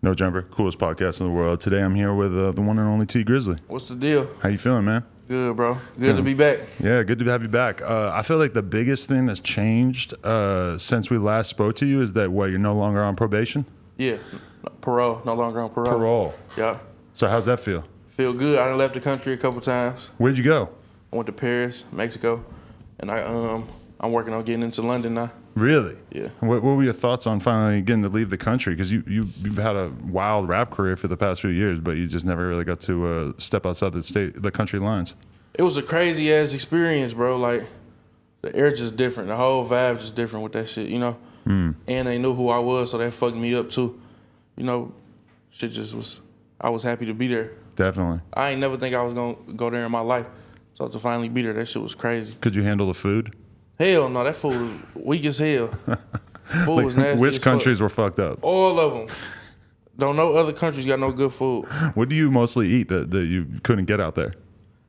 No Jumper, coolest podcast in the world. Today I'm here with the one and only Tee Grizzley. What's the deal? How you feeling, man? Good, bro. Good to be back. Yeah, good to have you back. I feel like the biggest thing that's changed since we last spoke to you is that, you're no longer on probation? Yeah, parole. No longer on parole. Parole. Yeah. So how's that feel? Feel good. I done left the country a couple times. Where'd you go? I went to Paris, Mexico, and I'm working on getting into London now. Really? Yeah. What were your thoughts on finally getting to leave the country? Because you've had a wild rap career for the past few years, but you just never really got to step outside the country lines. It was a crazy ass experience, bro. Like, the air just different. The whole vibe just different with that shit, you know? And they knew who I was, so that fucked me up too. You know, shit just was, I was happy to be there. Definitely. I ain't never think I was gonna go there in my life. So to finally be there, that shit was crazy. Could you handle the food? Hell no, that food was weak as hell. Food was nasty. Which countries were fucked up? All of them. Don't know other countries got no good food. What do you mostly eat that you couldn't get out there?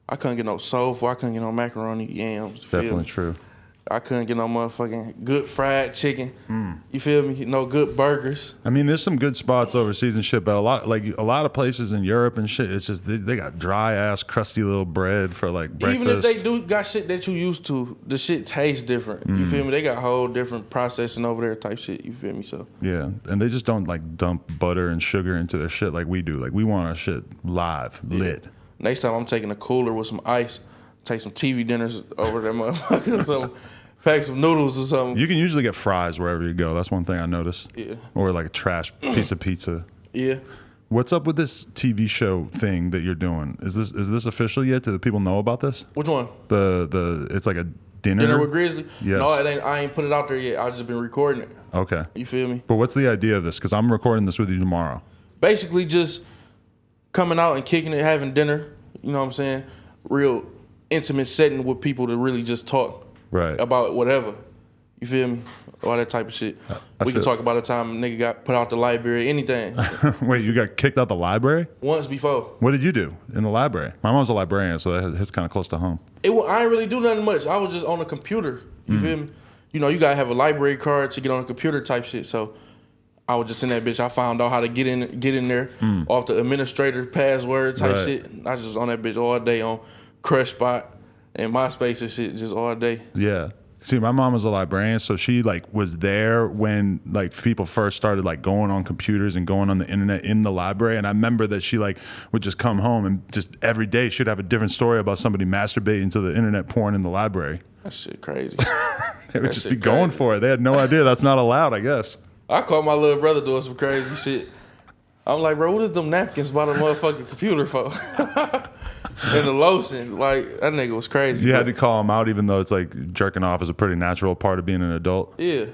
I couldn't get no soul food. I couldn't get no macaroni, yams. Definitely true. I couldn't get no motherfucking good fried chicken. You feel me? No good burgers. I mean, there's some good spots overseas and shit, but a lot of places in Europe and shit, it's just they got dry ass, crusty little bread for like breakfast. Even if they do got shit that you used to, the shit tastes different. You feel me? They got whole different processing over there type shit. You feel me? So yeah, and they just don't like dump butter and sugar into their shit like we do. Like we want our shit live, lit. Next time I'm taking a cooler with some ice, take some TV dinners over there, motherfucker. Some pack some noodles or something. You can usually get fries wherever you go. That's one thing I noticed. Yeah. Or like a trash piece of pizza. Yeah. What's up with this TV show thing that you're doing? Is this official yet? Do the people know about this? Which one? It's like a dinner. Dinner with Grizzly? Yes. No, it ain't. I ain't put it out there yet. I just been recording it. Okay. You feel me? But what's the idea of this? Because I'm recording this with you tomorrow. Basically just coming out and kicking it, having dinner, you know what I'm saying? Real intimate setting with people to really just talk about whatever. You feel me? All that type of shit. We can talk about the time a nigga got put out the library, anything. Wait, you got kicked out the library? Once before. What did you do in the library? My mom's a librarian, so that hits kind of close to home. I ain't really do nothing much. I was just on the computer. You feel me? You know, you gotta have a library card to get on the computer type shit. So I was just in that bitch. I found out how to get in there off the administrator password type shit. I was just on that bitch all day on Crush Spot and MySpace and shit, just all day. Yeah. See, my mom was a librarian, so she like was there when like people first started like going on computers and going on the internet in the library. And I remember that she like would just come home and just every day she'd have a different story about somebody masturbating to the internet porn in the library. That shit crazy. They would just be going for it. They had no idea that's not allowed, I guess. I caught my little brother doing some crazy shit. I'm like, bro, what is them napkins by the motherfucking computer for? And the lotion, like, that nigga was crazy. You had to call him out, even though it's like jerking off is a pretty natural part of being an adult. Yeah.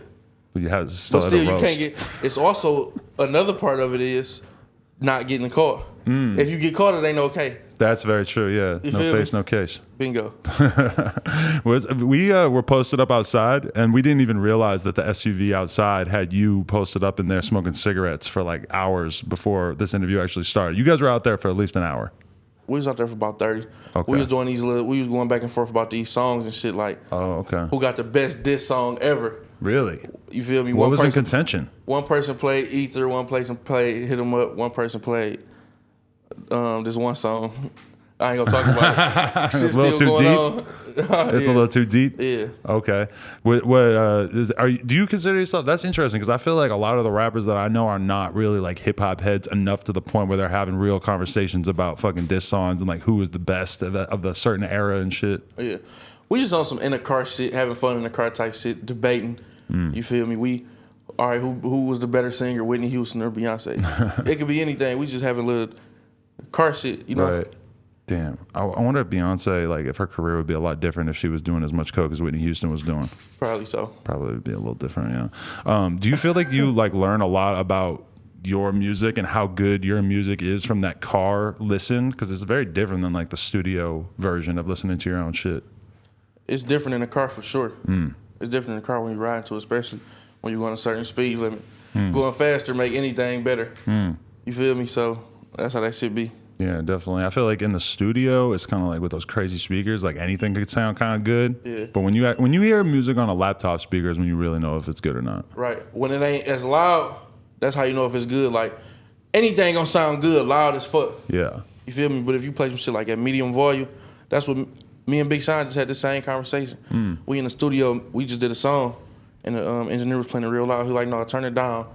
But you had still you can't get. It's also another part of it is not getting caught. If you get caught, it ain't okay. That's very true. Yeah, You no feel face, me? no case. Bingo. We were posted up outside, and we didn't even realize that the SUV outside had you posted up in there smoking cigarettes for like hours before this interview actually started. You guys were out there for at least an hour. We was out there for about 30. Okay. We was doing we was going back and forth about these songs and shit like, okay. Who got the best diss song ever? Really? You feel me? What was in contention? One person played Ether, one person played Hit 'Em Up, one person played this one song. I ain't gonna talk about it. Shit's a little still too going deep. On. It's a little too deep. Yeah. Okay. Do you consider yourself? That's interesting because I feel like a lot of the rappers that I know are not really like hip hop heads enough to the point where they're having real conversations about fucking diss songs and like who is the best of the certain era and shit. Yeah. We just on some in the car shit, having fun in the car type shit, debating. You feel me? All right, who was the better singer, Whitney Houston or Beyonce? It could be anything. We just having a little car shit, you know. Right. Damn. I wonder if Beyonce, like, if her career would be a lot different if she was doing as much coke as Whitney Houston was doing. Probably so. Probably would be a little different, yeah. Do you feel like you, like, learn a lot about your music and how good your music is from that car listen? Because it's very different than, like, the studio version of listening to your own shit. It's different in the car for sure. It's different in the car when you ride to, especially when you're going a certain speed limit. Going faster make anything better. You feel me? So that's how that should be. Yeah, definitely. I feel like in the studio, it's kind of like with those crazy speakers, like anything could sound kind of good. Yeah. But when you hear music on a laptop speaker is when you really know if it's good or not. Right. When it ain't as loud, that's how you know if it's good. Like, anything gonna sound good, loud as fuck. Yeah. You feel me? But if you play some shit like at medium volume, that's what me and Big Sean just had the same conversation. We in the studio, we just did a song, and the engineer was playing it real loud. He like, no, turn it down,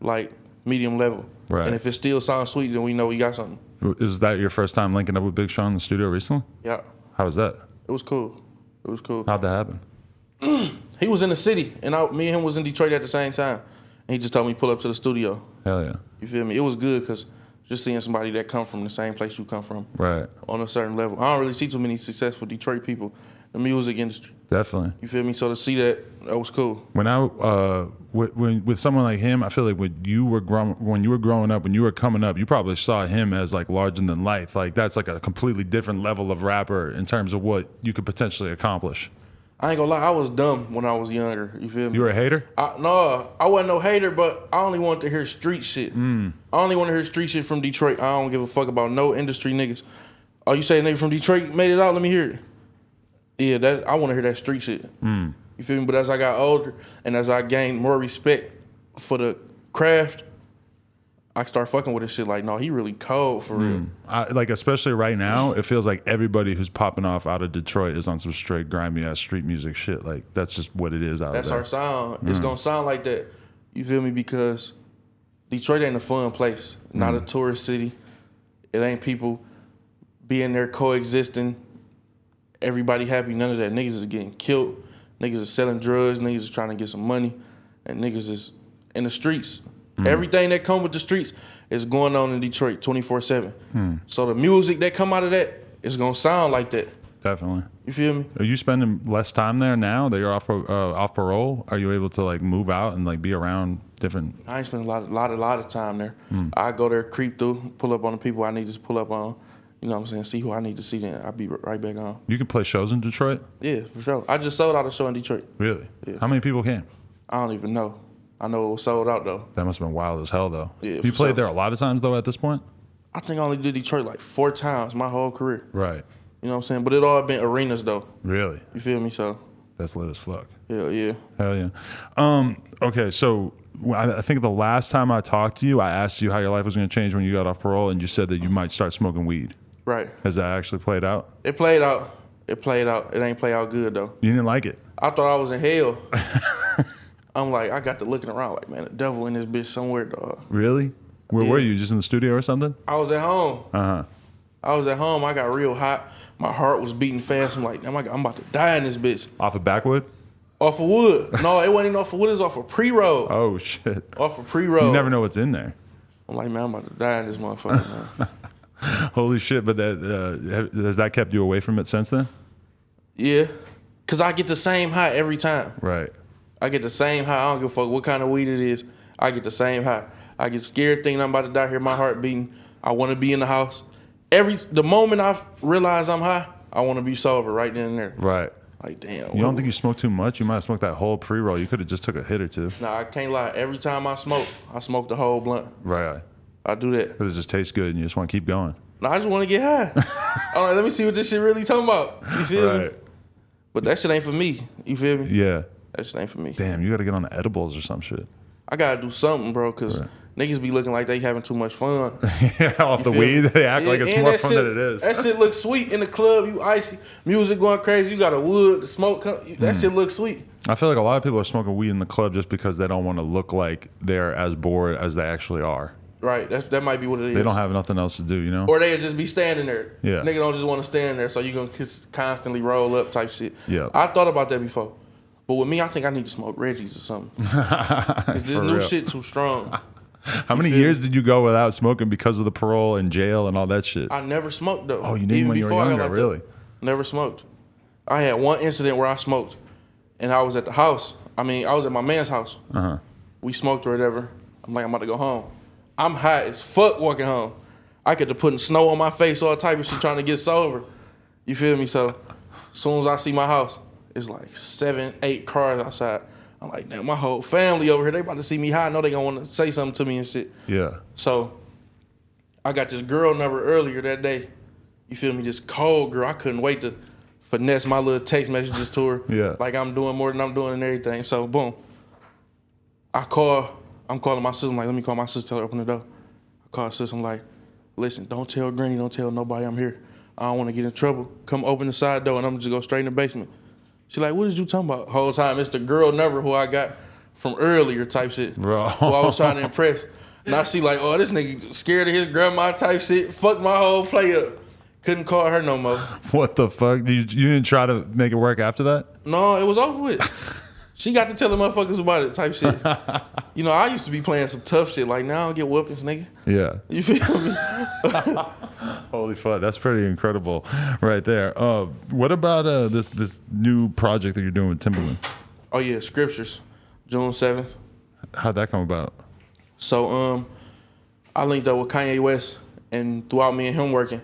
like medium level. Right. And if it still sounds sweet, then we know we got something. Is that your first time linking up with Big Sean in the studio recently? Yeah. How was that? It was cool. It was cool. How'd that happen? He was in the city, and me and him was in Detroit at the same time. And he just told me pull up to the studio. Hell yeah. You feel me? It was good because just seeing somebody that come from the same place you come from, Right. on a certain level. I don't really see too many successful Detroit people in the music industry. Definitely. You feel me? So to see that was cool. When with someone like him, I feel like when you were growing up, when you were coming up, you probably saw him as like larger than life. Like that's like a completely different level of rapper in terms of what you could potentially accomplish. I ain't gonna lie, I was dumb when I was younger. You feel me? You were a hater? No, I wasn't no hater, but I only wanted to hear street shit. I only want to hear street shit from Detroit. I don't give a fuck about no industry niggas. Oh, you say a nigga from Detroit made it out? Let me hear it. Yeah, I want to hear that street shit. You feel me? But as I got older and as I gained more respect for the craft, I start fucking with this shit like, no, he really cold for real. Like especially right now, it feels like everybody who's popping off out of Detroit is on some straight grimy ass street music shit. Like that's just what it is out That's there. our sound. It's gonna sound like that. You feel me? Because Detroit ain't a fun place, not a tourist city. It ain't people being there coexisting, everybody happy, none of that. Niggas is getting killed, niggas is selling drugs, niggas is trying to get some money, and niggas is in the streets. Everything that come with the streets is going on in Detroit 24/7. So the music that come out of that is gonna sound like that. Definitely. You feel me? Are you spending less time there now that you're off parole? Are you able to like move out and like be around different? I ain't spend a lot of time there. I go there, creep through, pull up on the people I need to pull up on. You know what I'm saying? See who I need to see, then I'll be right back on. You can play shows in Detroit? Yeah, for sure. I just sold out a show in Detroit. Really? Yeah. How many people came? I don't even know. I know it was sold out though. That must have been wild as hell though. Yeah, you for played sure. there a lot of times though at this point? I think I only did Detroit like 4 times my whole career. Right. You know what I'm saying? But it all been arenas though. Really? You feel me? So That's lit as fuck. yeah. Hell yeah. Okay, so I think the last time I talked to you, I asked you how your life was going to change when you got off parole, and you said that you might start smoking weed. Right. Has that actually played out? It played out. It ain't play out good though. You didn't like it? I thought I was in hell. I'm like, I got to looking around like, man, the devil in this bitch somewhere, dog. Really? Where Yeah. were you? Just in the studio or something? I was at home. Uh-huh. I got real hot. My heart was beating fast. I'm like, I'm about to die in this bitch. Off of Backwood? Off of wood. No, it wasn't even off of wood. It was off of pre-roll. Oh, shit. Off of pre-roll. You never know what's in there. I'm like, man, I'm about to die in this motherfucker, man. Holy shit, but that has that kept you away from it since then? Yeah. Because I get the same high every time. Right. I get the same high. I don't give a fuck what kind of weed it is. I get the same high. I get scared thinking I'm about to die, hear my heart beating. I want to be in the house. The moment I realize I'm high, I want to be sober right then and there. Right. Like, damn. You don't think you smoked too much? You might have smoked that whole pre-roll. You could have just took a hit or two. Nah, I can't lie. Every time I smoke the whole blunt. Right. I do that. Because it just tastes good and you just want to keep going. No, I just want to get high. I'm like, let me see what this shit really talking about. You feel me? Right. But that shit ain't for me. You feel me? Yeah. That shit ain't for me. Damn, you got to get on the edibles or some shit. I gotta do something, bro, because Right. niggas be looking like they having too much fun. Yeah, off the feel weed, me? they act like it's And more that fun shit, than it is. That shit looks sweet in the club. You icy, music going crazy. You got a wood, the smoke. That shit looks sweet. I feel like a lot of people are smoking weed in the club just because they don't want to look like they're as bored as they actually are. Right. That might be what it is. They don't have nothing else to do, you know? Or they'll just be standing there. Yeah. Nigga don't just want to stand there, so you gonna constantly roll up type shit. Yeah. I thought about that before. But with me, I think I need to smoke Reggie's or something. Because this For new real. shit too strong. How many years did you go without smoking because of the parole and jail and all that shit? I never smoked though. Oh, you didn't Even when you were before I got younger, locked up, really? Never smoked. I had one incident where I smoked, and I was at the house. I was at my man's house. Uh-huh. We smoked or whatever. I'm like, I'm about to go home. I'm high as fuck walking home. I get to putting snow on my face, all type of shit, trying to get sober. You feel me? So as soon as I see my house, it's like 7, 8 cars outside. I'm like, damn, my whole family over here, they about to see me high. I know they gonna want to say something to me and shit. Yeah. So I got this girl number earlier that day. You feel me? This cold girl. I couldn't wait to finesse my little text messages to her. Yeah. Like I'm doing more than I'm doing and everything. So boom. I'm calling my sister. I'm like, let me call my sister, tell her open the door. I call her sister. I'm like, listen, don't tell Granny, don't tell nobody I'm here. I don't want to get in trouble. Come open the side door and I'm just go straight in the basement. She like, what is you talking about? Whole time it's the girl number who I got from earlier type shit. Bro. Who I was trying to impress. Now she like, oh, this nigga scared of his grandma type shit. Fuck my whole play up. Couldn't call her no more. What the fuck? You didn't try to make it work after that? No, it was over with. She got to tell the motherfuckers about it type shit. You know, I used to be playing some tough shit. Like, now I don't get whoopings, nigga. Yeah. You feel me? Holy fuck, that's pretty incredible right there. What about this new project that you're doing with Timberland? Oh, yeah, Scriptures, June 7th. How'd that come about? So, I linked up with Kanye West, and throughout me and him working,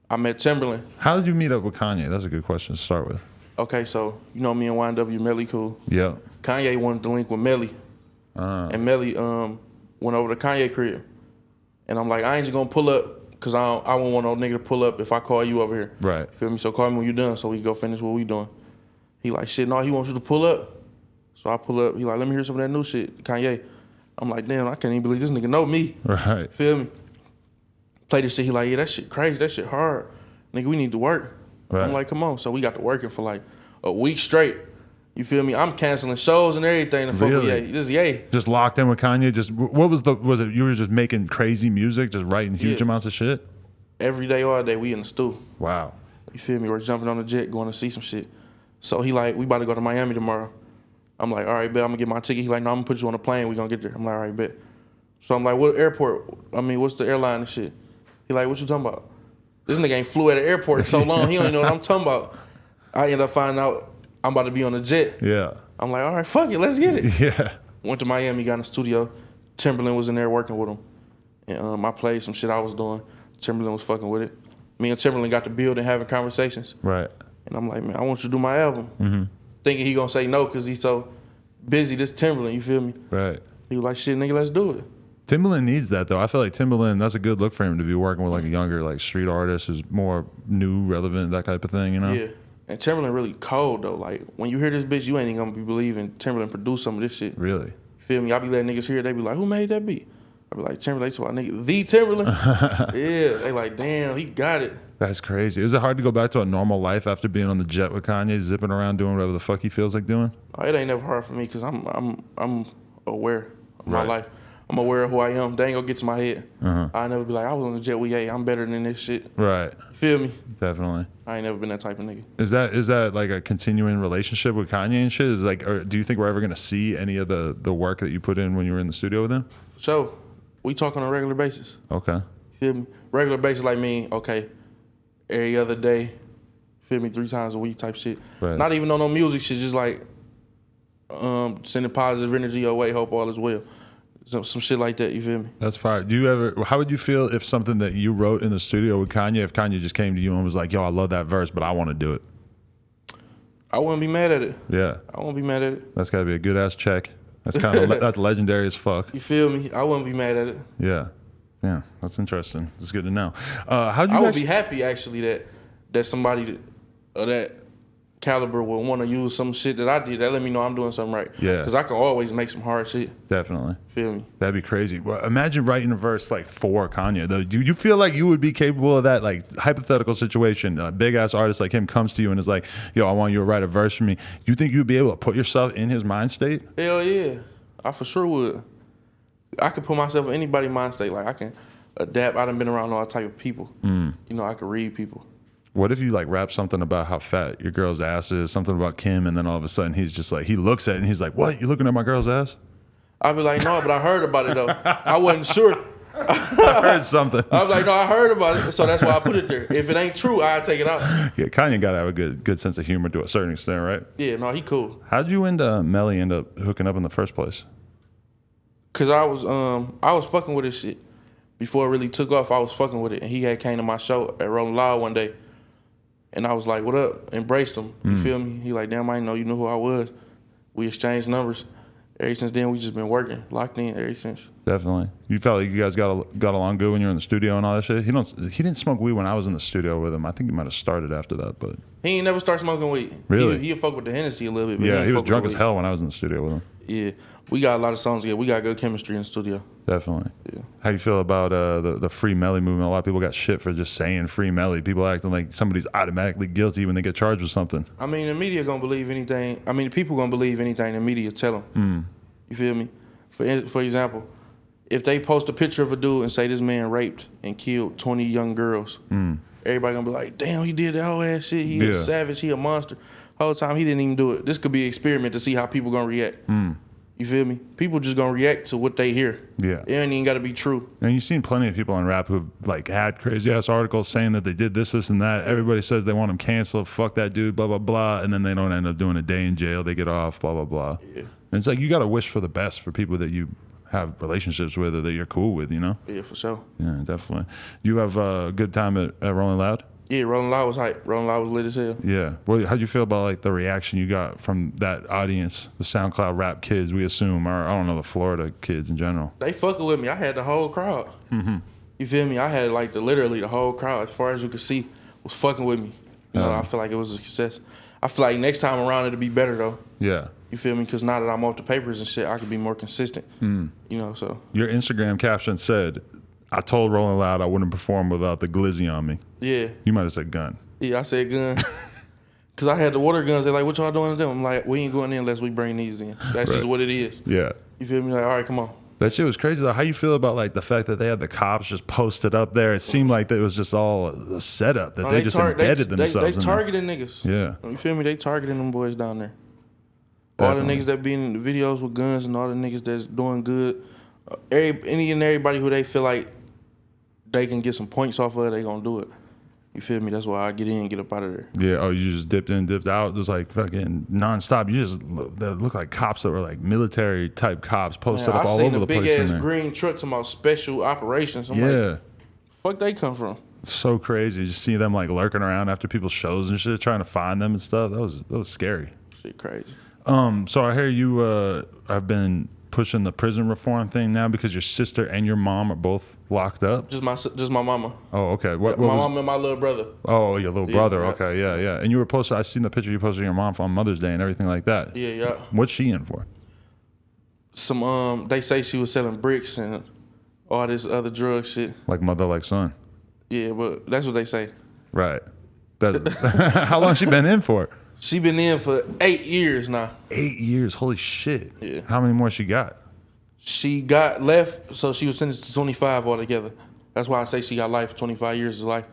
I met Timberland. How did you meet up with Kanye? That's a good question to start with. Okay, so, you know me and YNW, Melly cool. Yeah. Kanye wanted to link with Melly. And Melly went over to Kanye crib. And I'm like, I ain't just gonna pull up, because I won't want no nigga to pull up if I call you over here. Right. Feel me? So call me when you done so we can go finish what we doing. He like, shit, no, he wants you to pull up. So I pull up. He like, let me hear some of that new shit, Kanye. I'm like, damn, I can't even believe this nigga know me. Right. Feel me? Play this shit. He like, yeah, that shit crazy. That shit hard. Nigga, we need to work. Right. I'm like, come on. So we got to working for like a week straight. You feel me? I'm canceling shows and everything to fuck with Ye. This is Ye. Just locked in with Kanye. Just what was it? You were just making crazy music, just writing huge amounts of shit. Every day, all day, we in the stew. Wow. You feel me? We're jumping on the jet, going to see some shit. So he like, we about to go to Miami tomorrow. I'm like, all right, bet. I'm gonna get my ticket. He like, no, I'm gonna put you on a plane. We gonna get there. I'm like, all right, bet. So I'm like, what airport? I mean, what's the airline and shit? He like, what you talking about? This nigga ain't flew at an airport in so long. He don't even know what I'm talking about. I end up finding out I'm about to be on a jet. Yeah. I'm like, all right, fuck it, let's get it. Yeah. Went to Miami, got in the studio. Timberland was in there working with him. And I played some shit I was doing. Timberland was fucking with it. Me and Timberland got to build and having conversations. Right. And I'm like, man, I want you to do my album. Thinking he gonna say no because he's so busy, this Timberland, you feel me? Right. He was like, shit, nigga, let's do it. Timberland needs that though. I feel like Timberland, that's a good look for him to be working with like a younger like street artist who's more new, relevant, that type of thing, you know? Yeah. And Timberland really cold though. Like when you hear this bitch, you ain't even gonna be believing Timberland produced some of this shit. Really? Feel me? I be letting niggas hear it, they be like, who made that beat? I be like, Timberland, they talk about nigga, the Timberland? Yeah. They like, damn, he got it. That's crazy. Is it hard to go back to a normal life after being on the jet with Kanye, zipping around doing whatever the fuck he feels like doing? Oh, it ain't never hard for me because I'm aware of my Right. life. I'm aware of who I am. They ain't gonna get to my head. I never be like, I was on the jet with Ye. I'm better than this shit. Right. Feel me? Definitely. I ain't never been that type of nigga. Is that like a continuing relationship with Kanye and shit? Is like, or do you think we're ever gonna see any of the work that you put in when you were in the studio with him? So we talk on a regular basis. Okay. Feel me? Regular basis like me, okay, every other day, feel me, 3 times a week type shit. Right. Not even on no music shit, just like sending positive energy your way, hope all is well. Some shit like that, you feel me? That's fire. How would you feel if something that you wrote in the studio with Kanye, if Kanye just came to you and was like, yo, I love that verse, but I want to do it? I wouldn't be mad at it. Yeah. I wouldn't be mad at it. That's gotta be a good ass check. That's kind of that's legendary as fuck. You feel me? I wouldn't be mad at it. Yeah. Yeah. That's interesting. That's good to know. I would be happy actually that somebody of that caliber would want to use some shit that I did. That let me know I'm doing something right. Yeah. Because I can always make some hard shit. Definitely. Feel me? That'd be crazy. Well, imagine writing a verse like for Kanye. Though, do you feel like you would be capable of that? Like hypothetical situation, a big ass artist like him comes to you and is like, "Yo, I want you to write a verse for me." You think you'd be able to put yourself in his mind state? Hell yeah, I for sure would. I could put myself in anybody's mind state. Like I can adapt. I done been around all type of people. You know, I can read people. What if you like rap something about how fat your girl's ass is, something about Kim, and then all of a sudden he's just like, he looks at it and he's like, "What? You looking at my girl's ass?" I'd be like, no, but I heard about it though. I wasn't sure. I heard something. I'm like, no, I heard about it, so that's why I put it there. If it ain't true, I'll take it out. Yeah, Kanye gotta have a good sense of humor to a certain extent, right? Yeah, no, he cool. How'd you and Melly end up hooking up in the first place? Cause I was fucking with this shit before it really took off. I was fucking with it, and he had came to my show at Rolling Loud one day, and I was like, "What up?" Embraced him. You feel me? He like, "Damn, I didn't know you knew who I was." We exchanged numbers. ever since then, we just been working, locked in ever since. Definitely. You felt like you guys got along good when you were in the studio and all that shit? He didn't smoke weed when I was in the studio with him. I think he might have started after that, but he ain't never started smoking weed. Really? He'll fuck with the Hennessy a little bit. But yeah, he was drunk as hell when I was in the studio with him. Yeah, we got a lot of songs together. We got good chemistry in the studio. Definitely. Yeah. How you feel about the free melly movement? A lot of people got shit for just saying free melly. People acting like somebody's automatically guilty when they get charged with something. I mean, the media gonna believe anything. I mean, the people gonna believe anything the media tell them. You feel me? For example, if they post a picture of a dude and say this man raped and killed 20 young girls, everybody gonna be like, damn, he did that whole ass shit. He a savage. He a monster. Whole time he didn't even do it. This could be an experiment to see how people gonna react. You feel me? People just gonna react to what they hear. Yeah. It ain't even gotta be true. And you've seen plenty of people in rap who've like had crazy ass articles saying that they did this and that. Everybody says they want him canceled. Fuck that dude, blah, blah, blah. And then they don't end up doing a day in jail. They get off, blah, blah, blah. Yeah. And it's like you gotta wish for the best for people that you have relationships with or that you're cool with, you know? Yeah, for sure. Yeah, definitely. You have a good time at Rolling Loud? Yeah, Rolling Loud was hype. Rolling Loud was lit as hell. Yeah. Well, how'd you feel about like the reaction you got from that audience, the SoundCloud rap kids, we assume, or I don't know, the Florida kids in general? They fucking with me. I had the whole crowd. You feel me? I had like literally the whole crowd, as far as you could see, was fucking with me. You know, I feel like it was a success. I feel like next time around it'll be better though. Yeah. You feel me? Because now that I'm off the papers and shit, I can be more consistent. You know, so. Your Instagram caption said, I told Rolling Loud I wouldn't perform without the glizzy on me. Yeah. You might have said gun. Yeah, I said gun. Because I had the water guns. They're like, what y'all doing to them? I'm like, we ain't going in unless we bring these in. That's just what it is. Yeah. You feel me? Like, all right, come on. That shit was crazy though. How you feel about like the fact that they had the cops just posted up there? It seemed like it was just all a setup, that they just embedded themselves They targeting niggas. Yeah. You feel me? They targeting them boys down there. All the niggas that be in the videos with guns and all the niggas that's doing good. Any and everybody who they feel like they can get some points off of, they gonna do it. You feel me? That's why I get in and get up out of there. Yeah. Oh, you just dipped in, dipped out. It was like fucking nonstop. You just look like cops that were like military type cops posted up all over the place. I seen a big ass green truck talking about special operations. I'm like, fuck they come from? It's so crazy. Just seeing them like lurking around after people's shows and shit, trying to find them and stuff. That was scary. Shit crazy. So I hear you have been pushing the prison reform thing now because your sister and your mom are both locked up. Just my mama. Oh, okay. What my mom and my little brother. Oh, your little brother. Okay, yeah. And you were posted. I seen the picture you posted of your mom on Mother's Day and everything like that. Yeah. What's she in for? Some they say she was selling bricks and all this other drug shit. Like mother, like son. Yeah, but that's what they say. Right. How long she been in for? She been in for 8 years now. 8 years. Holy shit. Yeah. How many more she got? She got left, so she was sentenced to 25 altogether. That's why I say she got life, 25 years of life.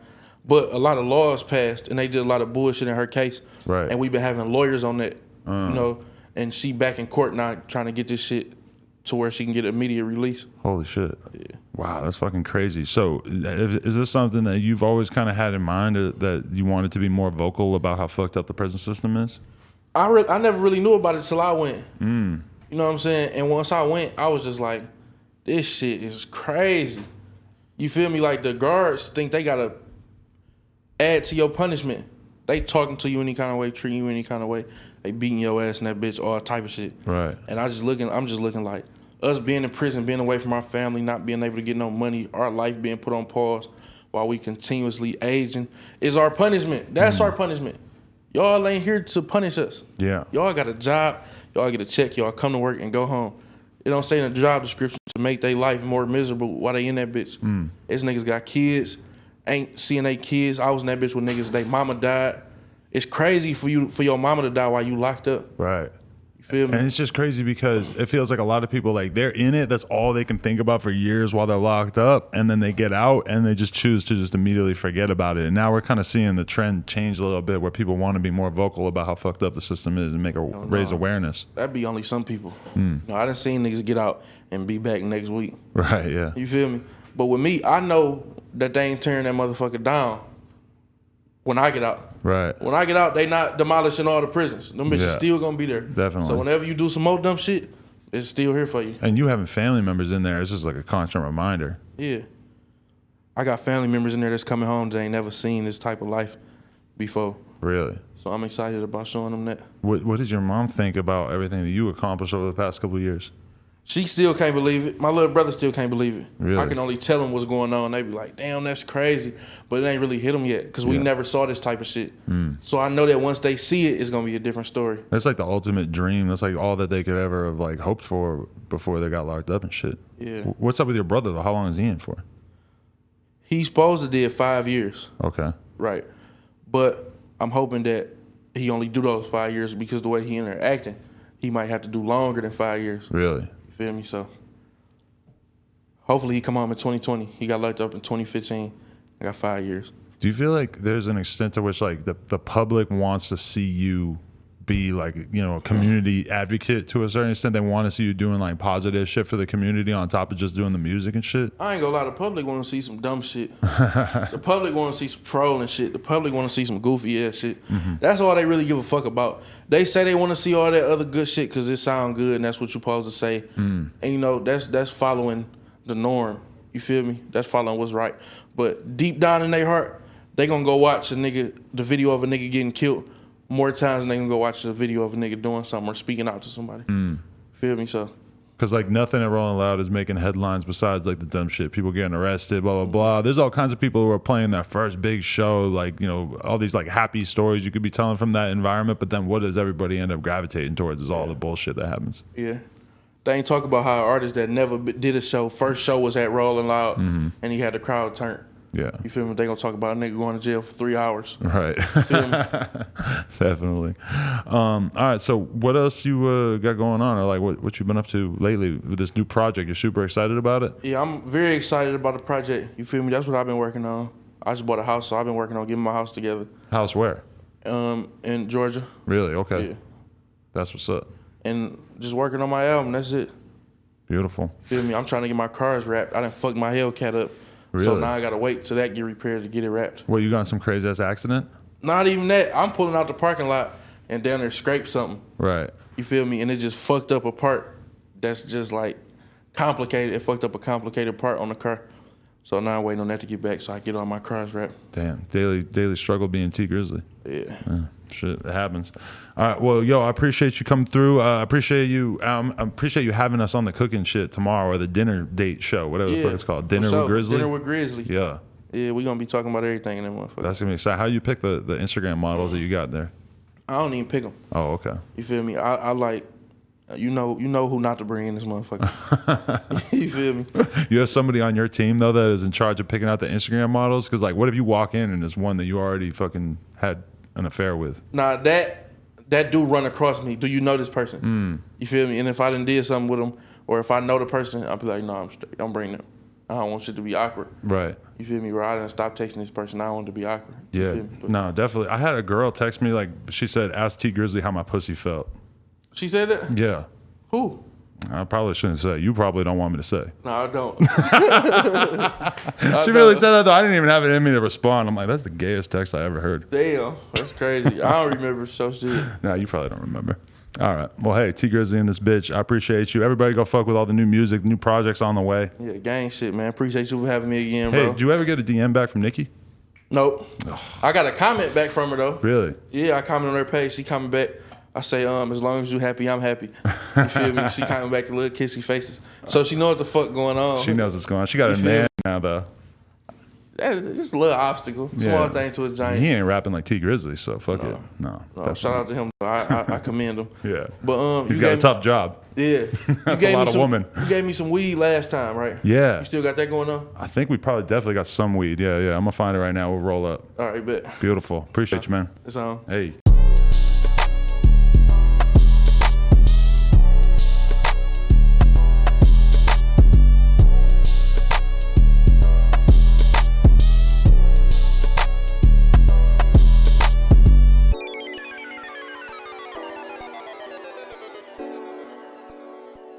But a lot of laws passed, and they did a lot of bullshit in her case. Right. And we've been having lawyers on that, you know, and she back in court now trying to get this shit to where she can get immediate release. Holy shit. Yeah. Wow, that's fucking crazy. So is this something that you've always kind of had in mind, that you wanted to be more vocal about how fucked up the prison system is? I never really knew about it till I went. You know what I'm saying? And once I went, I was just like, this shit is crazy. You feel me? Like the guards think they gotta add to your punishment. They talking to you any kind of way, treating you any kind of way. They beating your ass and that bitch, all type of shit. Right. And I'm just looking like us being in prison, being away from our family, not being able to get no money, our life being put on pause while we continuously aging is our punishment. That's our punishment. Y'all ain't here to punish us. Yeah. Y'all got a job, y'all get a check, y'all come to work and go home. It don't say in the job description to make their life more miserable while they in that bitch. These niggas got kids, ain't seeing their kids. I was in that bitch with niggas, they mama died. It's crazy for your mama to die while you locked up. Right. You feel me? And it's just crazy because it feels like a lot of people, like they're in it, that's all they can think about for years while they're locked up, and then they get out and they just choose to just immediately forget about it. And now we're kind of seeing the trend change a little bit where people want to be more vocal about how fucked up the system is and raise awareness. That'd be only some people. No, I done seen niggas get out and be back next week. Right, yeah. You feel me? But with me, I know that they ain't tearing that motherfucker down when I get out. Right. When I get out, they not demolishing all the prisons. Them bitches still gonna be there. Definitely. So whenever you do some more dumb shit, it's still here for you. And you having family members in there, it's just like a constant reminder. Yeah. I got family members in there that's coming home that ain't never seen this type of life before. Really? So I'm excited about showing them that. What does your mom think about everything that you accomplished over the past couple of years? She still can't believe it. My little brother still can't believe it. Really? I can only tell them what's going on. They be like, damn, that's crazy. But it ain't really hit them yet because we never saw this type of shit. So I know that once they see it, it's going to be a different story. That's like the ultimate dream. That's like all that they could ever have like hoped for before they got locked up and shit. Yeah. What's up with your brother though? How long is he in for? He's supposed to did 5 years. Okay. Right. But I'm hoping that he only do those 5 years because the way he in there acting, he might have to do longer than 5 years. Really? You feel me? So hopefully he come home in 2020. He got locked up in 2015. I got 5 years. Do you feel like there's an extent to which like the public wants to see you be like, you know, a community advocate to a certain extent? They want to see you doing like positive shit for the community on top of just doing the music and shit? I ain't gonna lie, the public want to see some dumb shit. The public want to see some trolling shit. The public want to see some goofy ass shit. That's all they really give a fuck about. They say they want to see all that other good shit because it sound good and that's what you're supposed to say. And you know, that's following the norm. You feel me? That's following what's right. But deep down in their heart, they gonna go watch the video of a nigga getting killed more times than they gonna go watch the video of a nigga doing something or speaking out to somebody. Feel me? So, because like nothing at Rolling Loud is making headlines besides like the dumb shit, people getting arrested, blah blah blah. There's all kinds of people who are playing their first big show, like, you know, all these like happy stories you could be telling from that environment. But then what does everybody end up gravitating towards is all the bullshit that happens. Yeah, they ain't talk about how an artist that never did a show, first show was at Rolling Loud, and he had the crowd turned. Yeah. You feel me? They gonna talk about a nigga going to jail for 3 hours. Right. Feel me? Definitely. All right. So what else you got going on, or like what you been up to lately with this new project? You're super excited about it? Yeah, I'm very excited about the project. You feel me? That's what I've been working on. I just bought a house, so I've been working on getting my house together. House where? In Georgia. Really? Okay. Yeah. That's what's up. And just working on my album. That's it. Beautiful. Feel me? I'm trying to get my cars wrapped. I done fucked my Hellcat up. Really? So now I gotta wait till that get repaired to get it wrapped. Well, you got in some crazy ass accident? Not even that. I'm pulling out the parking lot and down there scraped something. Right. You feel me? And it just fucked up a part that's just like complicated. It fucked up a complicated part on the car. So now I'm waiting on that to get back so I get all my cars wrapped. Damn. Daily struggle being Tee Grizzley. Yeah. Shit, it happens. All right, well, yo, I appreciate you coming through. I appreciate you having us on the cooking shit tomorrow, or the dinner date show, whatever the fuck it's called. Dinner with Grizzly. Dinner with Grizzly. Yeah. Yeah, we gonna be talking about everything in that motherfucker. That's gonna be exciting. How you pick the Instagram models that you got there? I don't even pick them. Oh, okay. You feel me? I like, you know who not to bring in this motherfucker. You feel me? You have somebody on your team though that is in charge of picking out the Instagram models? Because like, what if you walk in and there's one that you already fucking had an affair with? Nah, that dude run across me. Do you know this person? You feel me? And if I done did something with him, or if I know the person, I'll be like, no, I'm straight. Don't bring them. I don't want shit to be awkward. Right. You feel me? Where I done stop texting this person, I don't want it to be awkward. Yeah. You feel me? But No, definitely. I had a girl text me, like, she said, ask Tee Grizzley how my pussy felt. she said that? Yeah. Who? I probably shouldn't say. You probably don't want me to say. No, I don't. She really said that though. I didn't even have it in me to respond. I'm like, that's the gayest text I ever heard. Damn, that's crazy. I don't remember so shit. No, you probably don't remember. All right. Well, hey, Tee Grizzley in this bitch. I appreciate you. Everybody go fuck with all the new music, new projects on the way. Yeah, gang shit, man. Appreciate you for having me again, Hey, bro. did you ever get a DM back from Nikki? Nope. I got a comment back from her though. Really? Yeah, I commented on her page. She comment back. I say, as long as you happy, I'm happy. You feel me? She comment back to little kissy faces. So she know what the fuck going on. She knows what's going on. She got a feel man me? now though. That's just a little obstacle. Small thing to a giant. He ain't rapping like Tee Grizzley, so fuck it. No. Shout out to him. I commend him. Yeah. But he's got a tough job. Yeah. That's a lot of woman. You gave me some weed last time, right? Yeah. You still got that going on? I think we probably definitely got some weed. Yeah. I'm gonna find it right now. We'll roll up. All right, bet. Beautiful. Appreciate you, man. It's on. Hey.